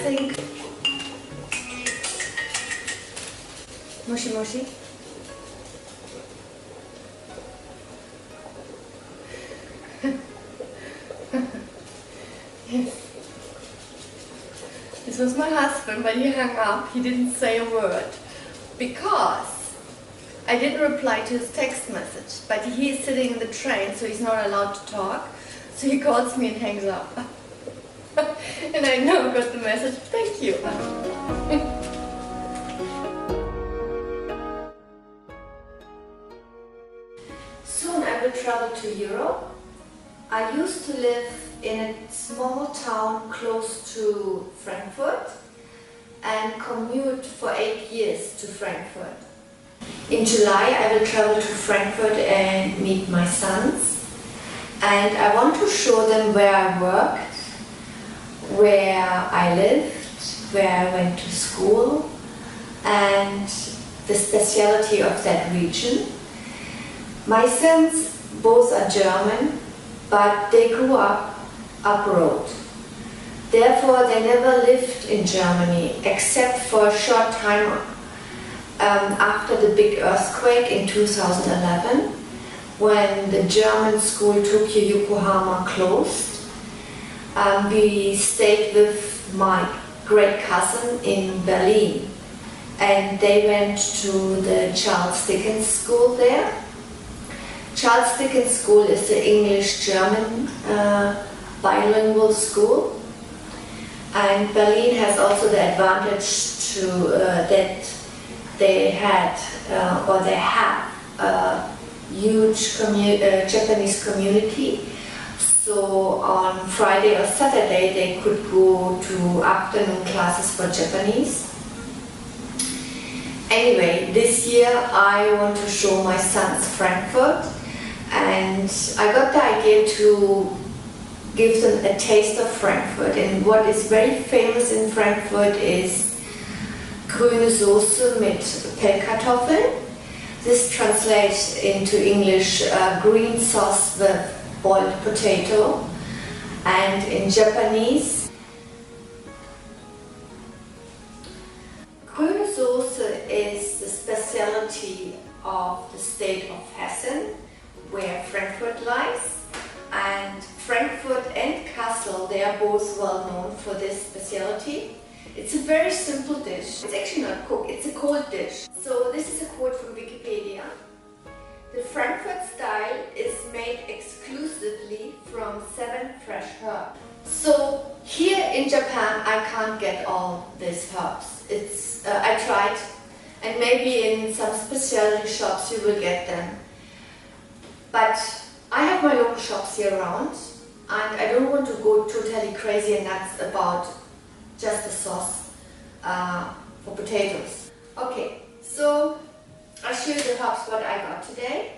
think mushy mushy. Yes. This was my husband, but he hung up. He didn't say a word because I didn't reply to his text message, but he is sitting in the train, so he's not allowed to talk. So he calls me and hangs up. And I now got the message. Thank you. Soon I will travel to Europe. I used to live in a small town close to Frankfurt and commute for 8 years to Frankfurt. In July I will travel to Frankfurt and meet my sons, and I want to show them where I worked, where I lived, where I went to school, and the speciality of that region. My sons both are German, but they grew up abroad. Therefore, they never lived in Germany except for a short time after the big earthquake in 2011, when the German school Tokyo Yokohama closed. We stayed with my great cousin in Berlin, and they went to the Charles Dickens school there. Charles Dickens School is the English-German bilingual school, and Berlin has also the advantage to that they had they have a huge Japanese community. So on Friday or Saturday they could go to afternoon classes for Japanese. Anyway, this year I want to show my sons Frankfurt, and I got the idea to give them a taste of Frankfurt. And what is very famous in Frankfurt is grüne Soße mit Pellkartoffeln. This translates into English green sauce with boiled potato, and in Japanese Grüne Soße is the speciality of the state of Hesse, where Frankfurt lies. And Frankfurt and Kassel, they are both well known for this speciality. It's a very simple dish. It's actually not cooked, it's a cold dish. So this is a quote from Wikipedia. The Frankfurt style is made exclusively from 7 fresh herbs. So here in Japan I can't get all these herbs. I tried, and maybe in some specialty shops you will get them. But I have my local shops here around, and I don't want to go totally crazy and nuts about just the sauce for potatoes. Okay, so I'll show you the herbs what I got today.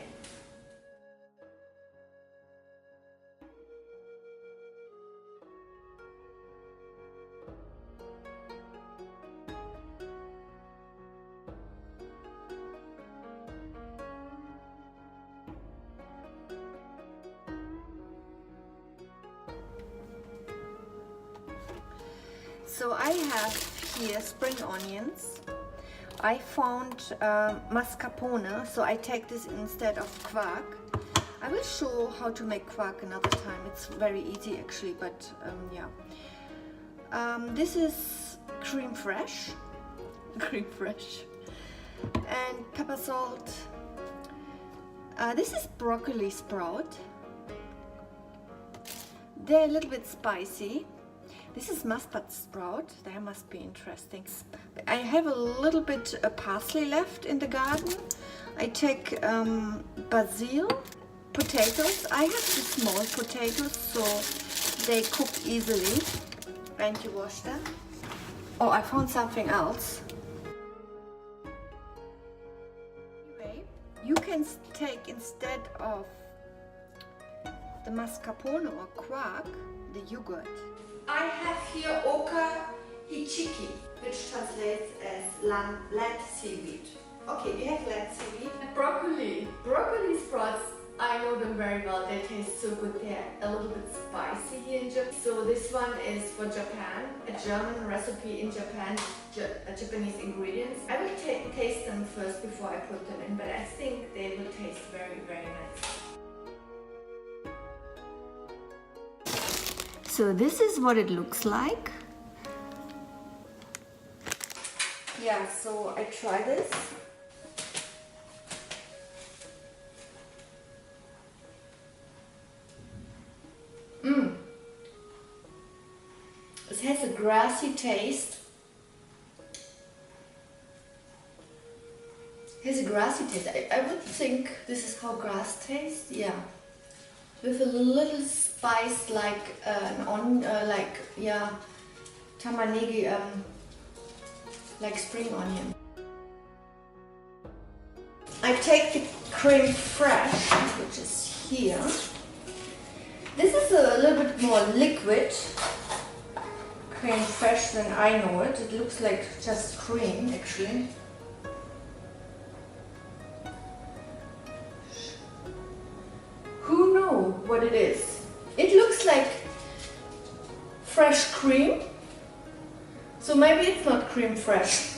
So I have here spring onions. I found mascarpone, so I take this instead of quark. I will show how to make quark another time. It's very easy actually, but yeah. This is creme fraiche, and pepper salt. This is broccoli sprout. They're a little bit spicy. This is mustard sprout. That must be interesting. I have a little bit of parsley left in the garden. I take basil, potatoes. I have the small potatoes, so they cook easily. And you wash them. Oh, I found something else. Anyway, you can take instead of the mascarpone or quark, the yogurt. I have here oka hichiki, which translates as land seaweed. Okay, we have land seaweed. Broccoli sprouts I know them very well. They taste so good. They're a little bit spicy here in Japan. So this one is for Japan, a German recipe in Japan, Japanese ingredients. I will taste them first before I put them in, but I think they will taste very, very nice. So this is what it looks like. Yeah, so I try this. It has a grassy taste. I would think this is how grass tastes. Yeah, with a little spice like tamanegi, like spring onion. I take the creme fraiche, which is here. This is a little bit more liquid creme fraiche than I know it. It looks like just cream, actually. Who knows what it is? It looks like fresh cream, so maybe it's not creme fraiche.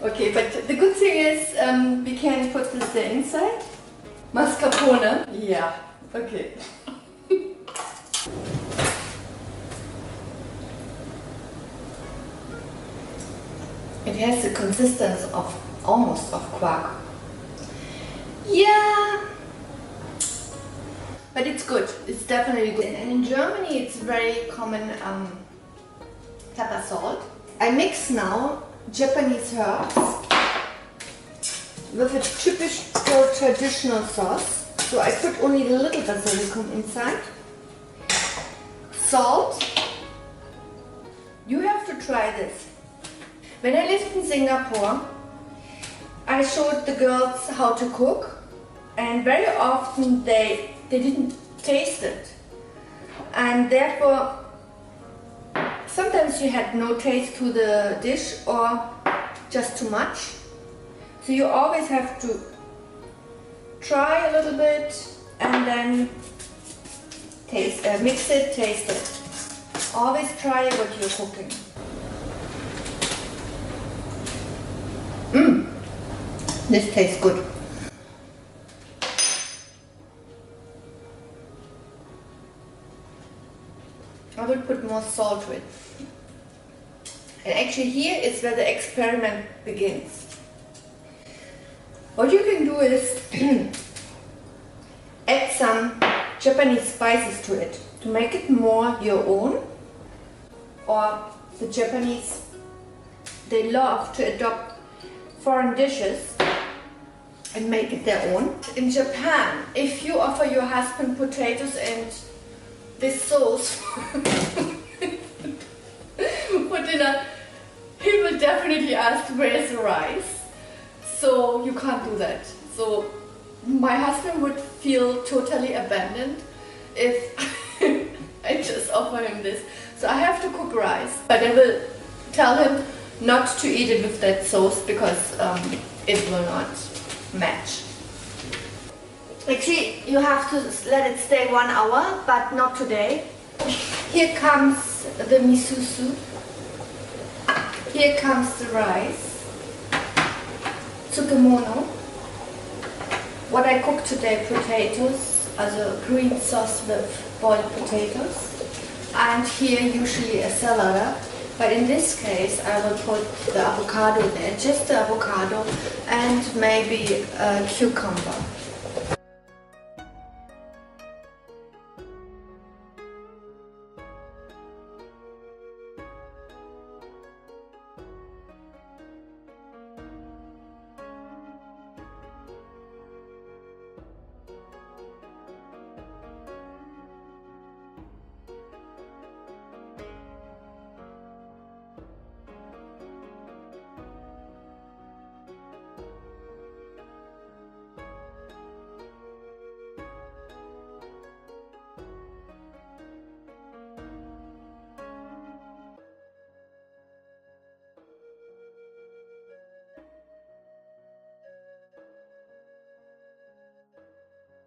Okay, but the good thing is we can put this inside. Mascarpone? Yeah, okay. It has the consistency of almost of quark. Yeah, but it's good. It's definitely good. And in Germany, it's very common pepper salt. I mix now Japanese herbs with a typical traditional sauce. So I put only a little basilicum inside. Salt. You have to try this. When I lived in Singapore, I showed the girls how to cook, and very often they didn't taste it, and therefore sometimes you had no taste to the dish or just too much. So you always have to try a little bit and then taste, mix it, taste it. Always try what you're cooking. This tastes good. I will put more salt to it. And actually here is where the experiment begins. What you can do is add some Japanese spices to it to make it more your own. Or the Japanese, they love to adopt foreign dishes and make it their own. In Japan, if you offer your husband potatoes and this sauce for dinner, he will definitely ask where's the rice. So you can't do that. So my husband would feel totally abandoned if I just offer him this. So I have to cook rice, but I will tell him not to eat it with that sauce because it will not match. Actually, you have to let it stay 1 hour, but not today. Here comes the miso soup. Here comes the rice. Tsukemono. What I cooked today, potatoes, also green sauce with boiled potatoes. And here usually a salad. But in this case, I will put the avocado there, just the avocado, and maybe a cucumber.